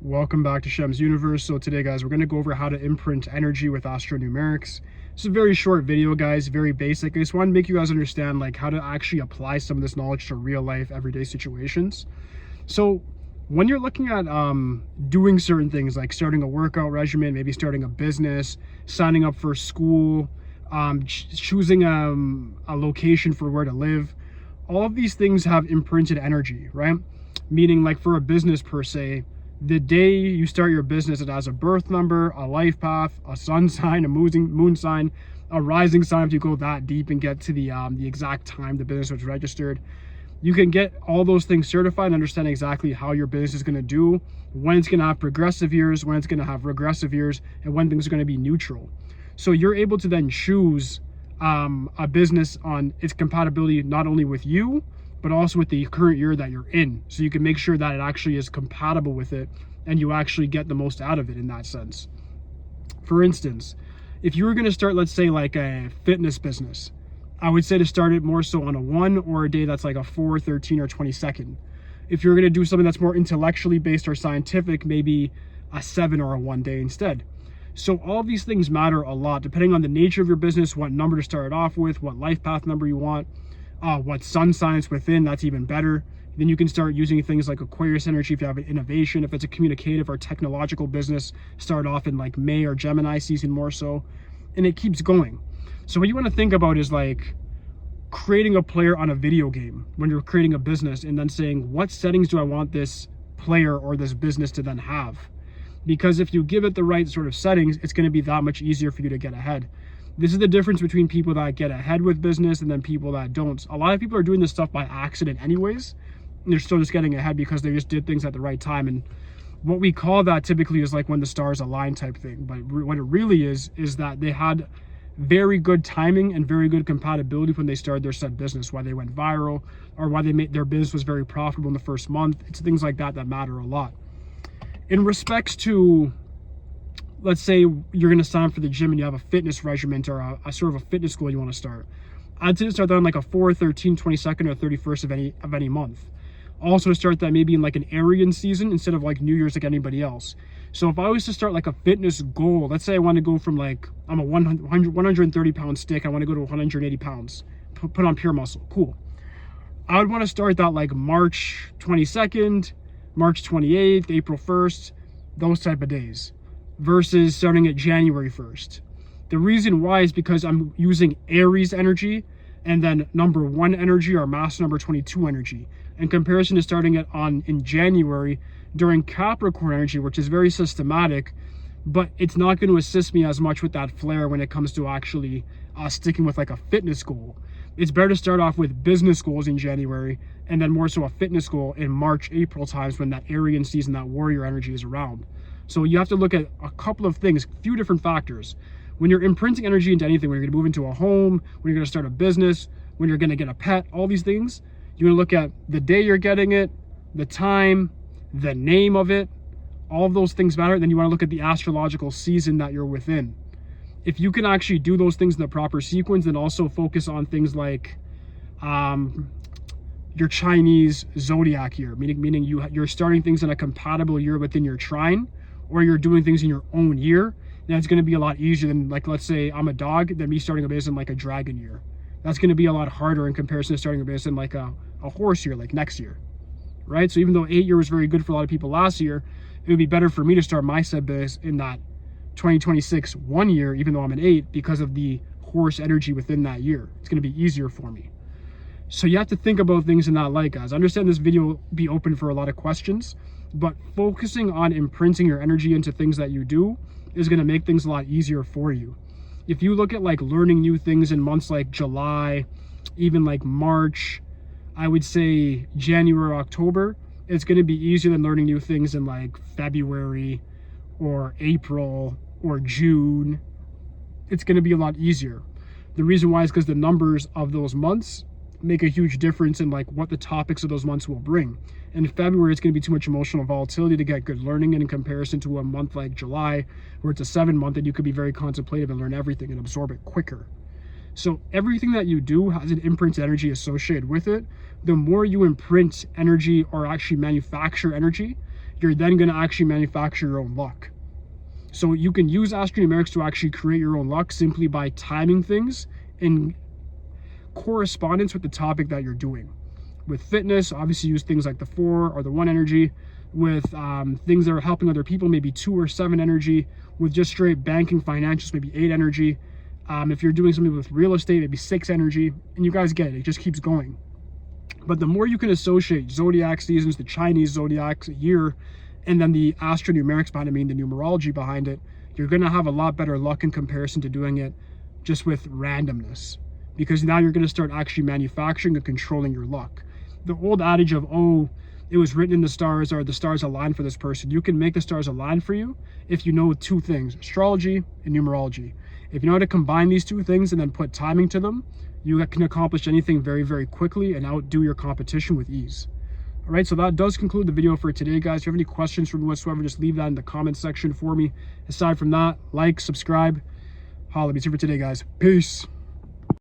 Welcome back to Shem's Universe. So today, guys, we're going to go over how to imprint energy with AstroNumerics. It's a very short video, guys, very basic. I just want to make you guys understand like how to actually apply some of this knowledge to real life, everyday situations. So when you're looking at doing certain things like starting a workout regimen, maybe starting a business, signing up for school, choosing a location for where to live, all of these things have imprinted energy, right? Meaning like for a business per se, the day you start your business, it has a birth number, a life path, a sun sign, a moon sign, a rising sign if you go that deep and get to the exact time the business was registered. You can get all those things certified and understand exactly how your business is going to do, when it's going to have progressive years, when it's going to have regressive years, and when things are going to be neutral. So you're able to then choose a business on its compatibility not only with you, but also with the current year that you're in. So you can make sure that it actually is compatible with it and you actually get the most out of it in that sense. For instance, if you were going to start, let's say like a fitness business, I would say to start it more so on a 1 or a day that's like a 4, 13, or 22nd. If you're going to do something that's more intellectually based or scientific, maybe a 7 or a 1 day instead. So all these things matter a lot depending on the nature of your business, what number to start it off with, what life path number you want, what sun signs within, that's even better. Then you can start using things like Aquarius energy if you have an innovation. If it's a communicative or technological business, start off in like May or Gemini season more so, and it keeps going. So what you want to think about is like creating a player on a video game when you're creating a business, and then saying, what settings do I want this player or this business to then have? Because if you give it the right sort of settings, it's going to be that much easier for you to get ahead. This is the difference between people that get ahead with business and then people that don't. A lot of people are doing this stuff by accident anyways, and they're still just getting ahead because they just did things at the right time. And what we call that typically is like when the stars align type thing. But what it really is that they had very good timing and very good compatibility when they started their said business, why they went viral or why they made their business was very profitable in the first month. It's things like that that matter a lot. In respects to, let's say you're going to sign up for the gym and you have a fitness regimen or a sort of a fitness goal you want to start. I'd say to start that on like a 4, 13, 22nd, or 31st of any month. Also to start that maybe in like an Aryan season instead of like New Year's like anybody else. So if I was to start like a fitness goal, let's say I want to go from like, I'm a 130 pound stick, I want to go to 180 pounds, put on pure muscle, cool. I would want to start that like March 22nd, March 28th, April 1st, those type of days, versus starting at January 1st. The reason why is because I'm using Aries energy and then number 1 energy or mass number 22 energy in comparison to starting it in January during Capricorn energy, which is very systematic, but it's not going to assist me as much with that flair when it comes to actually sticking with like a fitness goal. It's better to start off with business goals in January and then more so a fitness goal in March, April times when that Aryan season, that warrior energy is around. So you have to look at a couple of things, a few different factors. When you're imprinting energy into anything, when you're going to move into a home, when you're going to start a business, when you're going to get a pet, all these things, you want to look at the day you're getting it, the time, the name of it, all of those things matter. Then you want to look at the astrological season that you're within. If you can actually do those things in the proper sequence, and also focus on things like your Chinese Zodiac year, meaning you're starting things in a compatible year within your trine, or you're doing things in your own year, then it's going to be a lot easier than, like, let's say I'm a dog, than me starting a business in like a dragon year. That's going to be a lot harder in comparison to starting a business in like a horse year, like next year, right? So even though 8 year was very good for a lot of people last year, it would be better for me to start my said business in that 2026 1 year, even though I'm an 8, because of the horse energy within that year. It's going to be easier for me. So you have to think about things in that light, guys. I understand this video will be open for a lot of questions, but focusing on imprinting your energy into things that you do is going to make things a lot easier for you. If you look at like learning new things in months like July, even like March, I would say January, October, it's going to be easier than learning new things in like February or April or June. It's going to be a lot easier. The reason why is because the numbers of those months make a huge difference in like what the topics of those months will bring. In February, it's going to be too much emotional volatility to get good learning in comparison to a month like July, where it's a 7 month and you could be very contemplative and learn everything and absorb it quicker. So everything that you do has an imprint energy associated with it. The more you imprint energy or actually manufacture energy, you're then going to actually manufacture your own luck. So you can use AstroNumerics to actually create your own luck simply by timing things in correspondence with the topic that you're doing. With fitness, obviously use things like the 4 or the 1 energy. With things that are helping other people, maybe 2 or 7 energy. With just straight banking, financials, maybe 8 energy. If you're doing something with real estate, maybe 6 energy. And you guys get it, it just keeps going. But the more you can associate zodiac seasons, the Chinese zodiac year, and then the AstroNumerics behind it, I mean the numerology behind it, you're going to have a lot better luck in comparison to doing it just with randomness. Because now you're going to start actually manufacturing and controlling your luck. The old adage of, oh, it was written in the stars, or the stars align for this person. You can make the stars align for you if you know 2 things, astrology and numerology. If you know how to combine these 2 things and then put timing to them, you can accomplish anything very, very quickly and outdo your competition with ease. All right, so that does conclude the video for today, guys. If you have any questions from me whatsoever, just leave that in the comment section for me. Aside from that, like, subscribe. Holla, be for today, guys. Peace.